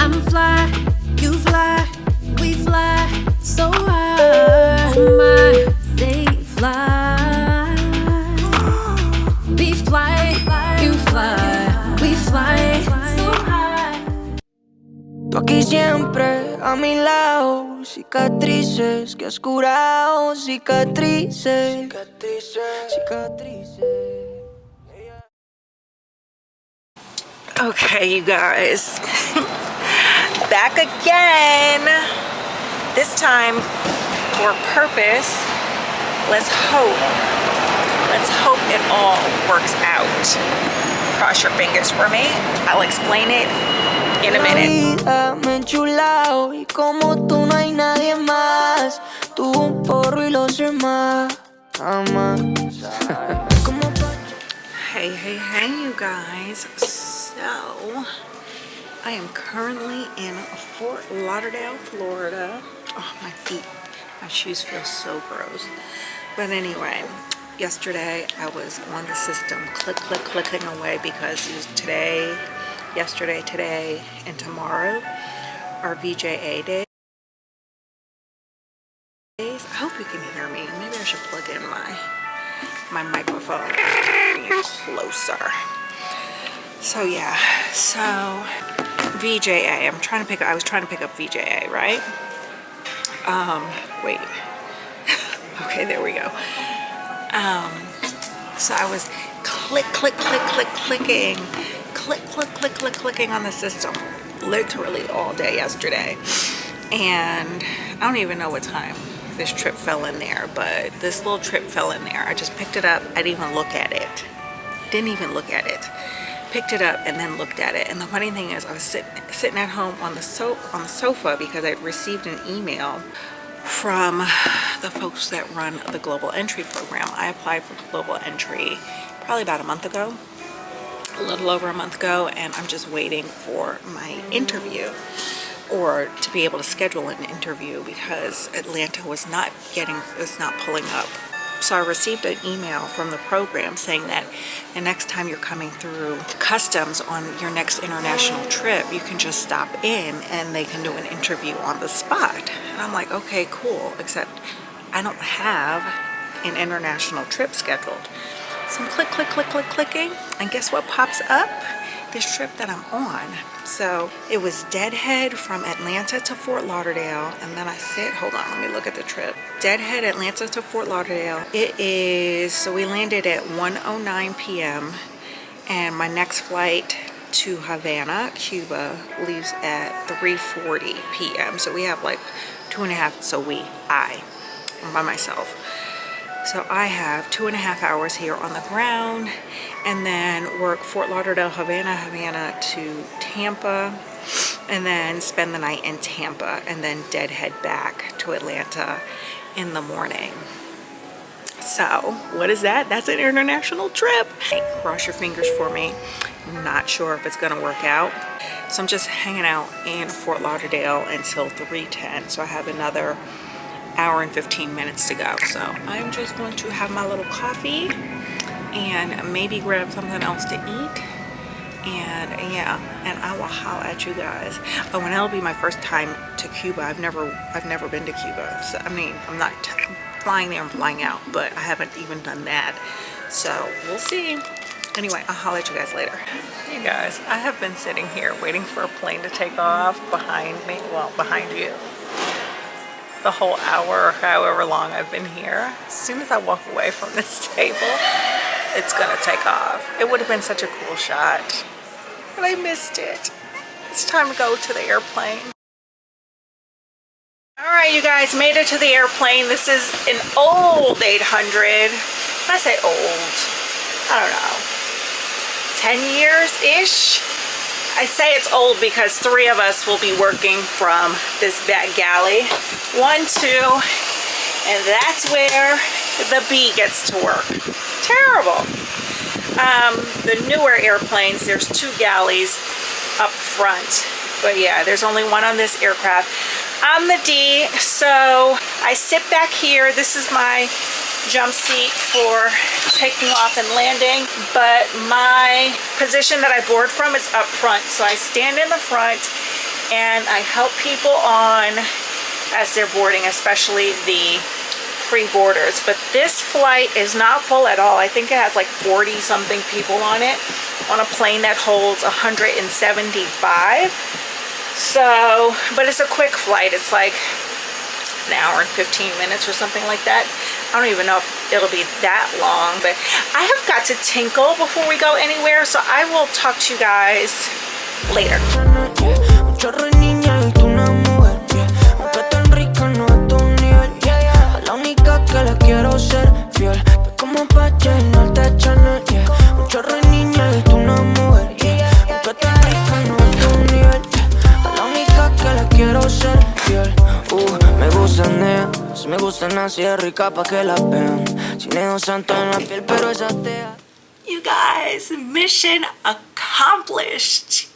I'm fly, you fly, we fly so high. Oh my, they fly. We fly, you fly, we fly so high. Tú aquí siempre a mi lado, cicatrices que has curado, cicatrices, cicatrices. Okay, you guys, back again. This time for purpose. Let's hope it all works out. Cross your fingers for me. I'll explain it in a minute. Me he enchulado y como tú no hay nadie más. Tú un porro y los demás. Hey, you guys. So, I am currently in Fort Lauderdale, Florida. Oh, my feet, my shoes feel so gross. But anyway, yesterday I was on the system clicking away because today, yesterday, today, and tomorrow are VJA days. I hope you can hear me. Maybe I should plug in my microphone closer. So yeah, so VJA, I was trying to pick up VJA, right? Wait. Okay, there we go. So I was clicking on the system literally all day yesterday. And I don't even know what time this trip fell in there, but this little trip fell in there. I just picked it up. I didn't even look at it. Picked it up and then looked at it. And the funny thing is, I was sitting at home on the sofa because I'd received an email from the folks that run the Global Entry program. I applied for Global Entry probably about a month ago, a little over a month ago, and I'm just waiting for my interview, or to be able to schedule an interview, because Atlanta was not pulling up. So I received an email from the program saying that the next time you're coming through customs on your next international trip, you can just stop in and they can do an interview on the spot. And I'm like, okay, cool, except I don't have an international trip scheduled. So I'm clicking, and guess what pops up? This trip that I'm on. So it was deadhead from Atlanta to Fort Lauderdale, and then I said, hold on, let me look at the trip. Deadhead, Atlanta to Fort Lauderdale. It is, so we landed at 1:09 p.m. and my next flight to Havana, Cuba, leaves at 3:40 p.m. So we have like 2.5, I'm by myself. So I have 2.5 hours here on the ground, and then work Fort Lauderdale, Havana to Tampa, and then spend the night in Tampa, and then deadhead back to Atlanta in the morning. So what is that? That's an international trip. Cross your fingers for me. I'm not sure if it's gonna work out. So I'm just hanging out in Fort Lauderdale until 3:10. So I have another hour and 15 minutes to go. So I'm just going to have my little coffee and maybe grab something else to eat, and yeah, and I will holler at you guys. Oh, and that'll be my first time to Cuba. I've never been to Cuba. So I mean, I'm not flying there and flying out, but I haven't even done that. So we'll see. Anyway, I'll holler at you guys later. You guys, I have been sitting here waiting for a plane to take off behind me, well, behind you, the whole hour or however long I've been here. As soon as I walk away from this table, it's gonna take off. It would have been such a cool shot, but I missed it. It's time to go to the airplane. All right, you guys, made it to the airplane. This is an old 800. When I say old, I don't know, 10 years-ish? I say it's old because 3 of us will be working from this back galley. 1, 2, and that's where the B gets to work. Terrible. The newer airplanes, there's 2 galleys up front. But yeah, there's only one on this aircraft. I'm the D, so I sit back here. This is my jump seat for taking off and landing, but my position that I board from is up front. So I stand in the front and I help people on as they're boarding, especially the pre-boarders. But this flight is not full at all. I think it has like 40 something people on it, on a plane that holds 175. So, but it's a quick flight. It's like an hour and 15 minutes or something like that. I don't even know if it'll be that long, but I have got to tinkle before we go anywhere, so I will talk to you guys later. Me gustan así de rica pa' que la vean. Chineo santo en la piel, pero esa tea. You guys, mission accomplished.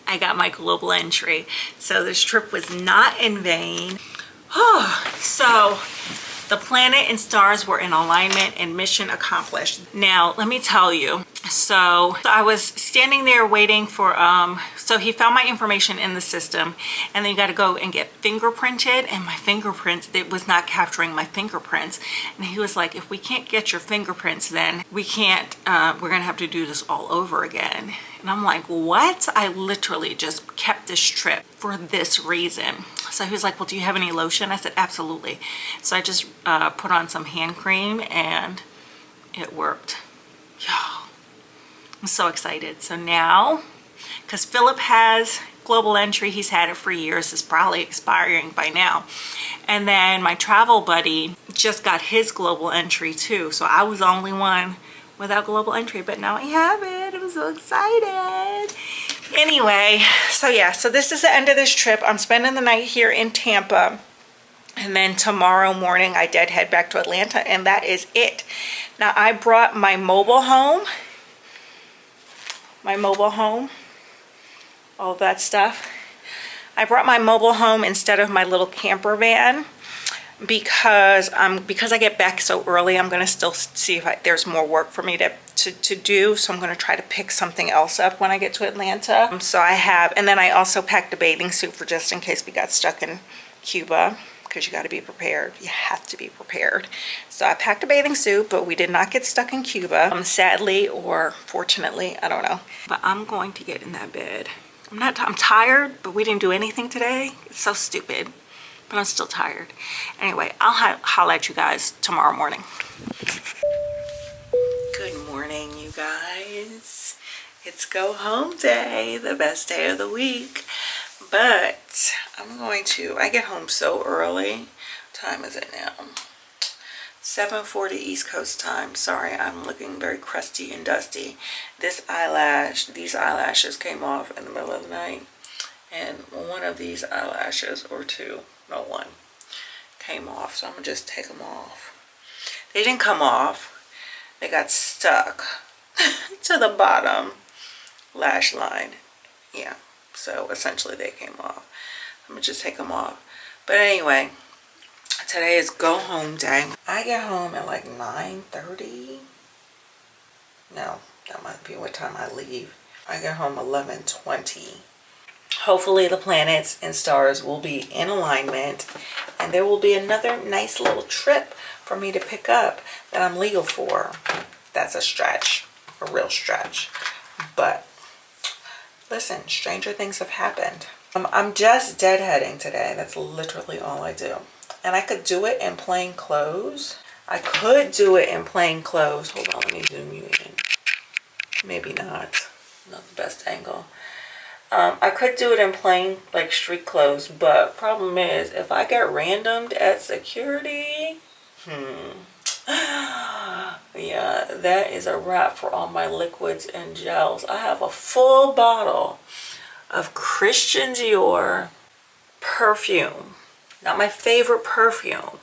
I got my global entry. So this trip was not in vain. Oh, so the planet and stars were in alignment and mission accomplished. Now, let me tell you. So I was standing there waiting for, so he found my information in the system, and then you got to go and get fingerprinted, and my fingerprints, it was not capturing my fingerprints. And he was like, if we can't get your fingerprints, then we can't, we're going to have to do this all over again. And I'm like, what? I literally just kept this trip for this reason. So he was like, well, do you have any lotion? I said, absolutely. So I just put on some hand cream, and it worked. Yo, I'm so excited. So now, because Philip has global entry, he's had it for years, it's probably expiring by now. And then my travel buddy just got his global entry too. So I was the only one without global entry, but now I have it. I'm so excited. Anyway, so yeah, so this is the end of this trip. I'm spending the night here in Tampa, and then tomorrow morning I did head back to Atlanta, and that is it. Now I brought my mobile home, all that stuff. I brought my mobile home instead of my little camper van because I get back so early. I'm gonna still see if there's more work for me to do, so I'm gonna try to pick something else up when I get to Atlanta. So I have, and then I also packed a bathing suit for just in case we got stuck in Cuba, because you got to be prepared. You have to be prepared. So I packed a bathing suit, but we did not get stuck in Cuba, sadly or fortunately, I don't know. But I'm going to get in that bed. I'm tired, but we didn't do anything today. It's so stupid, but I'm still tired. Anyway, I'll holla at you guys tomorrow morning. Good morning, you guys. It's go home day, the best day of the week. But I get home so early. What time is it now? 7:40 East Coast time. Sorry, I'm looking very crusty and dusty. These eyelashes came off in the middle of the night. And one of these eyelashes, or two, no, one, came off. So I'm gonna just take them off. They didn't come off. They got stuck to the bottom lash line. Yeah. So essentially they came off. I'm gonna just take them off. But anyway, today is go home day. I get home at like 9:30. No, that might be what time I leave. I get home 11:20. Hopefully the planets and stars will be in alignment, and there will be another nice little trip for me to pick up that I'm legal for. That's a stretch, a real stretch. But listen, stranger things have happened. I'm just deadheading today. That's literally all I do. And I could do it in plain clothes. Hold on, let me zoom you in. Maybe not. Not the best angle. I could do it in plain, like, street clothes. But problem is, if I get randomed at security, yeah, that is a wrap for all my liquids and gels. I have a full bottle of Christian Dior perfume. Not my favorite perfume.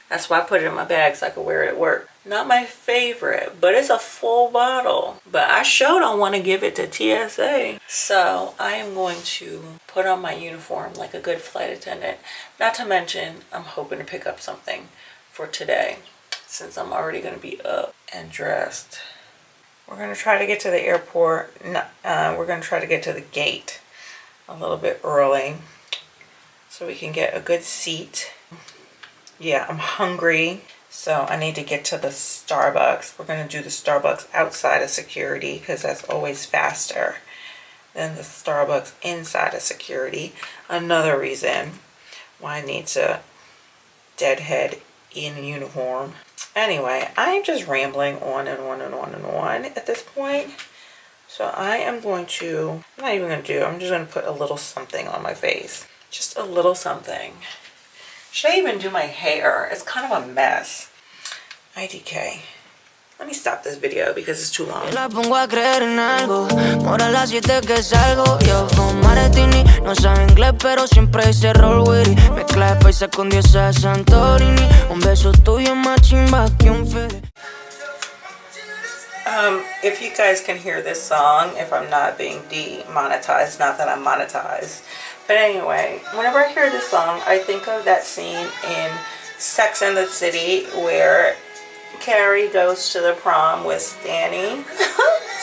That's why I put it in my bag so I could wear it at work. Not my favorite, but it's a full bottle. But I sure don't want to give it to TSA. So I am going to put on my uniform like a good flight attendant. Not to mention, I'm hoping to pick up something for today, since I'm already going to be up and dressed. We're going to try to get to the airport. We're going to try to get to the gate a little bit early so we can get a good seat. Yeah, I'm hungry, so I need to get to the Starbucks. We're going to do the Starbucks outside of security because that's always faster than the Starbucks inside of security. Another reason why I need to deadhead in uniform. Anyway, I'm just rambling on and on and on and on at this point. So I am going to, I'm not even going to do, I'm just going to put a little something on my face. Just a little something. Should I even do my hair? It's kind of a mess. IDK. Let me stop this video because it's too long. La pongo a creer en algo. Mora las 7 que salgo. Yo con Maretini. No sabe inglés, pero siempre dice roll with it. Mezcla de paisa con diosa de Santorini. Un beso tuyo más chimba que un fede. If you guys can hear this song, if I'm not being demonetized, not that I'm monetized. But anyway, whenever I hear this song, I think of that scene in Sex and the City where Carrie goes to the prom with Danny.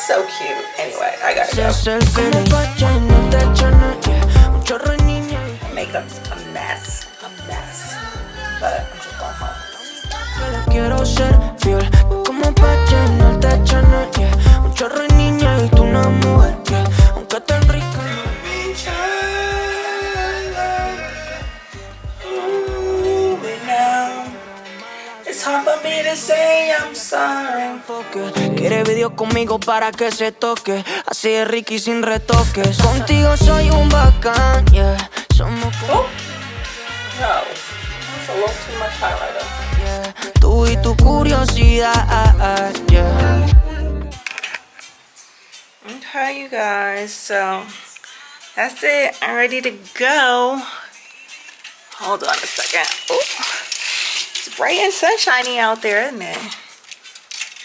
So cute. Anyway, I gotta go. My makeup's a mess. A mess. But I'm just going home. Quiero ser fiel, como pa' llenarte de Chanel, yeah. Un chorro de niña y tú una mujer, yeah. Aunque tan rica. It's hard for me to say I'm sorry. Quiere video conmigo para que se toque. Así de Ricky sin retoques. Contigo soy un bacán, yeah. Somos como... No, that's a little too much highlighter. Yeah. Tú y tu curiosidad, yeah. Okay, you guys, so that's it. I'm ready to go. Hold on a second. Ooh. It's bright and sunshiny out there, isn't it?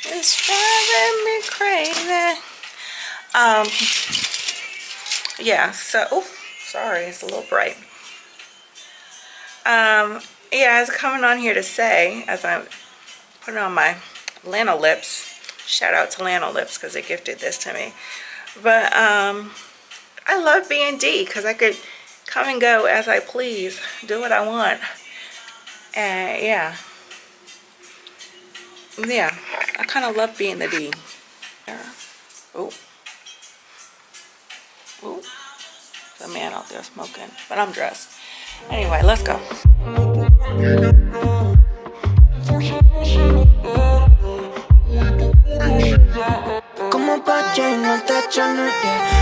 It's driving me crazy. Yeah, so, oh, sorry, it's a little bright. Yeah, I was coming on here to say, as I'm putting on my Lano Lips, shout out to Lano Lips because they gifted this to me. But, I love B&D because I could come and go as I please, do what I want. And yeah, I kind of love being the D. Oh, there's a man out there smoking, but I'm dressed. Anyway, let's go. Como pa' llenarte de Chanel, yeah.